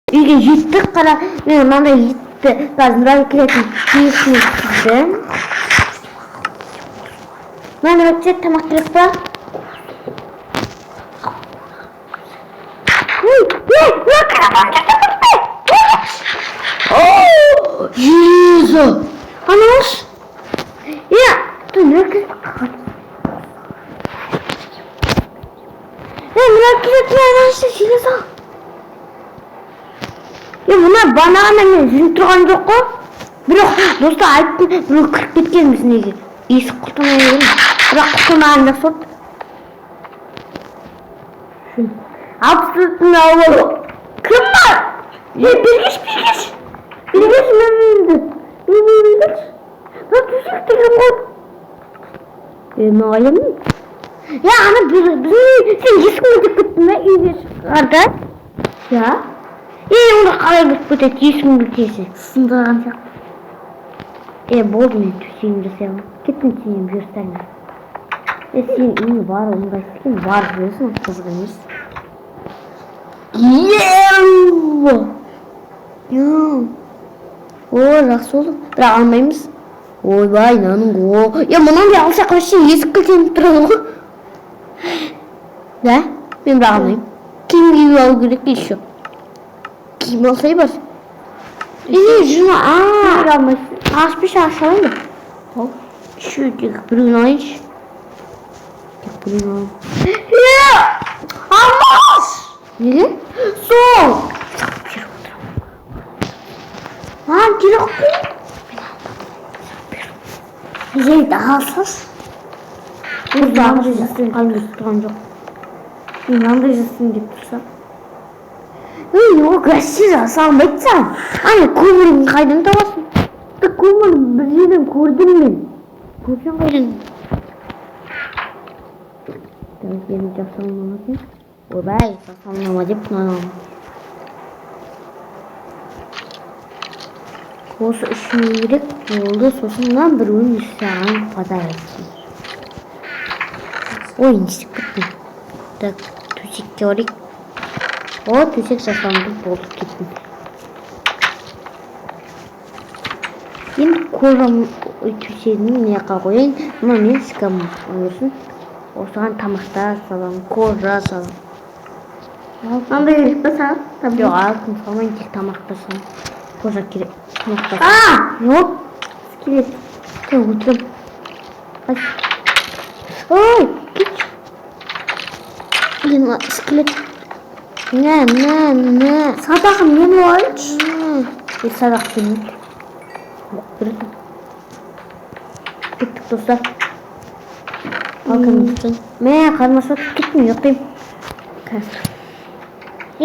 Үйге жеттік қара, мен мынандай етті қазір нұрай келетін киесіне түсірдім. Нұрай келетін тамақ керек па? Езі! Анаш! Ты нұрай келетін қағат. Нұрай келетін анашты сене сал. Мына банамен мен жүріп тұрған жоқ қой. Бірақ достар айттым, біреу кіріп кеткен біздің үйге. Есік құлтымай едім. Бірақ құлтымаған жақсы болды. Абсолютно ауыр. Кім бар? Бергеш. Бергеш мен. Бірақ төсек деген ғой. Мұғалім? Ана сен есігін өтіп кеттің бе үйге шығарда? Онда қалай болып кетеді, есігін өтесі. Сындырған сияқты. Болды мен төсегімді жасаймын. Кеттім сенен бұйырстарына. Сен үйіне бар, оңдайсыз екен, бар жүресің, қызық емес. Жақсы болды. Бірақ алмаймыз. Ойбай, наның мұнандай алсақ өшін есік кілтеніп тұрады ғой. Мен бірақ алмаймын. Киім киіп алу керек еще. Киім алсай бар. Жына, аспеш ашалайын ба? Еще тек біреуін алайыншы. Алмас! Неге? Сол! Керек пе? Жейді алсыз. Андай жасын қандай тұрған жоқ. Мен андай жасын деп тұрсам. Гәсіз аса алмайтсам. Көмірін қайдан табасың? Көмірін бір жерден көрдім мен. Көрсен қайдан? Менің жасалмама екен. Ойбай, жасалмама деп құнанамын. Осы үшін керек болды, сосын бір өңір саған қадар етсін. Несіп кеттім. Төсекке орайық. Төсек жасалынды болып кеттім. Енді қожам төсегін неқа қойын. Мұна мен сікам өсін. Осыған тамақта салам, қожа салам. Андай керек па саған? Жоқ, алтын салмайын, тек тамақта салам. Қожа керек. Тамақта салам. Жоқ, скелет. Өтірім. Кетші. Скелет. Садақым мен олайыншы. Садақ келмейді. Бірдің. Кеттік достар. Алқанын тұтын. Қармасы өтіп кеттім, ұйықтайым.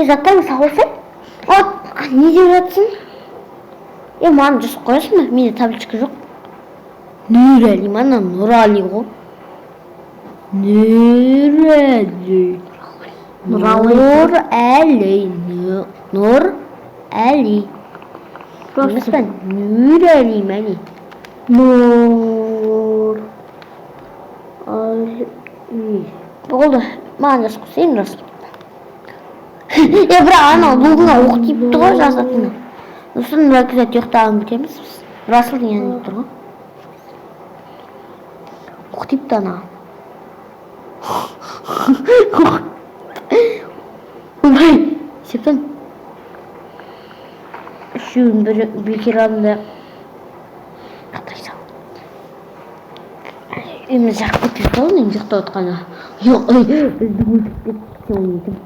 Заттарың сау болсай? Не деп жатсың? Маған жасып қойасың ба? Менде табличка жоқ. Нұрәли, мана Нұрали ғой. Нұрәли. Нұрәли. Емеспен? Нұрәли мәне. Нұрәли. Болды. Маған жасып қойсайын рас. Бірақ бұлғыңа оқ тиіпті ғой жасатыны. Сосын рәкізет ұйықтағын бітеміз біз. Расыл деген тұр ғой. Оқ тиіпті ана. Ойбай, септен. Үшеуін бекер алдында қаттайсам. Үйіміз жақып кетіп қалын, ең жақта отқаны. Біздің өлтіп кетіп ойдым.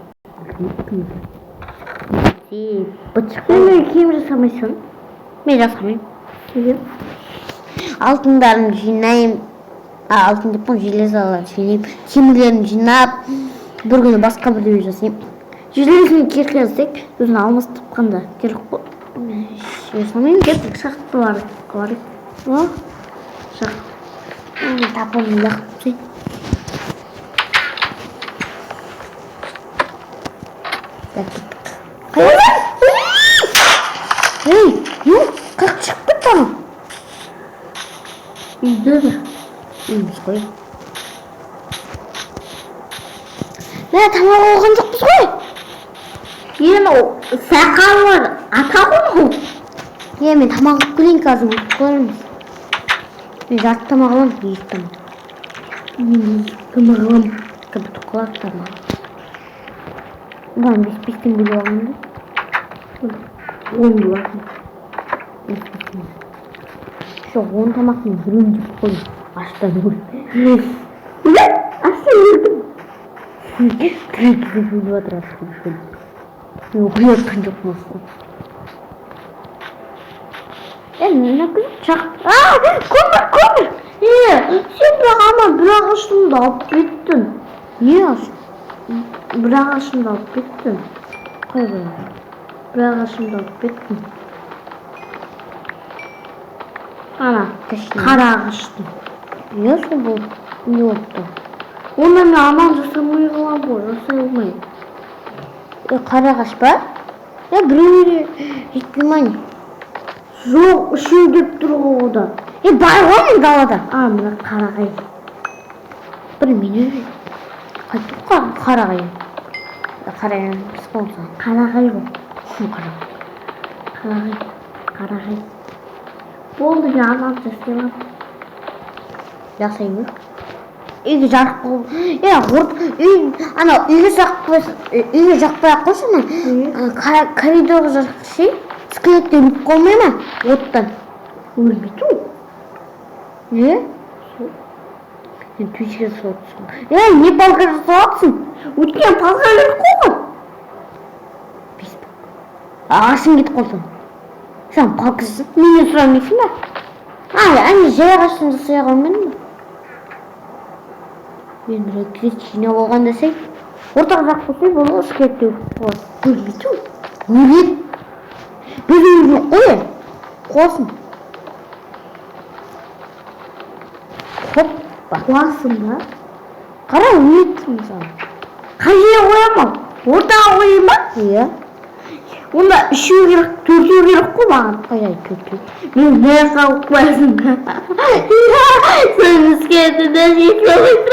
Мен киім жасамайсың? Мен жасамайым. Алтындарын жинайым. Алтын деп қой, железаларын жинайым. Темірлерін жинап, бір күні басқа бірдеме жасайым. Железін керке жасайық. Өзін алмас тұпқанда. Керек қой. Жасамайым. Кеттік шақты барып. Шақ. Тапын лақып сей. Как шығып кетті ана? Үйде бір. Үйіміз қой. Тамақ оған жоқпыз ғой. Енді сақалы ата ғой. Мен тамақ алып келейін қазір өтіп қалармыз. Мен жарты тамақ аламын, екі тамақ. Мен екі тамақ аламын. Өтіп қалады тамақ. Бұған бес-бестен бөліп аламын да. 10 болатын. Жоқ, 10 тамақтың біреуін жеп қойдым. Аштан өлдім. Аштан өлдім. Тірек деп өліп жатыр аштан өлдім. Мен оқи жатқан жоқпын аштан. Мына күн шақ. Көмір! Сен бір ағашымды алып кеттің. Не ағашым? Бір ағашымды алып кеттің. Қай бір ағашымды алып кеттің. Ана, қара ағаштың. Сол болды. Не болыпты? Оны мен аман жасамай қалам ғой, жасай алмайын. Қара ағаш ба? Біреулері жетпеймайын. Жоқ, үшеу деп тұр ғой ода. Бар ғой мен далада. Мына қарағай. Бір мен өре. Қайтып қарағай. Қарағай біз болса. Қарағай ғой. Қарағай. Болды мен анам жасаймын. Жасаймын. Үйге жарық қойып. Үйге жақпай ақ қойшы. Коридорға жарық ше. Скелетте өліп қалмай ма? Оттан. Өлмейді ол. Не? Сен түйшіге соғатсың. Не балға соғатсың? Өткен балға өліп қойған. Ағашың кетіп қалсын. Сен балқысың. Менен сұрамайсың ба? Жай ағаштың жасай қалмайын ба? Мен рекрет жинап алған десей, ортақ жақ болсай болу скелетте өліп қалады. Өлмейді ол. Өлмейді. Біз өліп қой. Қосын. Хоппа. Қуасың ба? Қара өлмейді мысалы. Қай жерге қоям ал? Ортаға қойым ба? Иә. Онда үшеу керек, төртеу керек қой маған. Қайдай төртеу. Мен не қалып қоясың ба? Сен скелетті де жетіп алып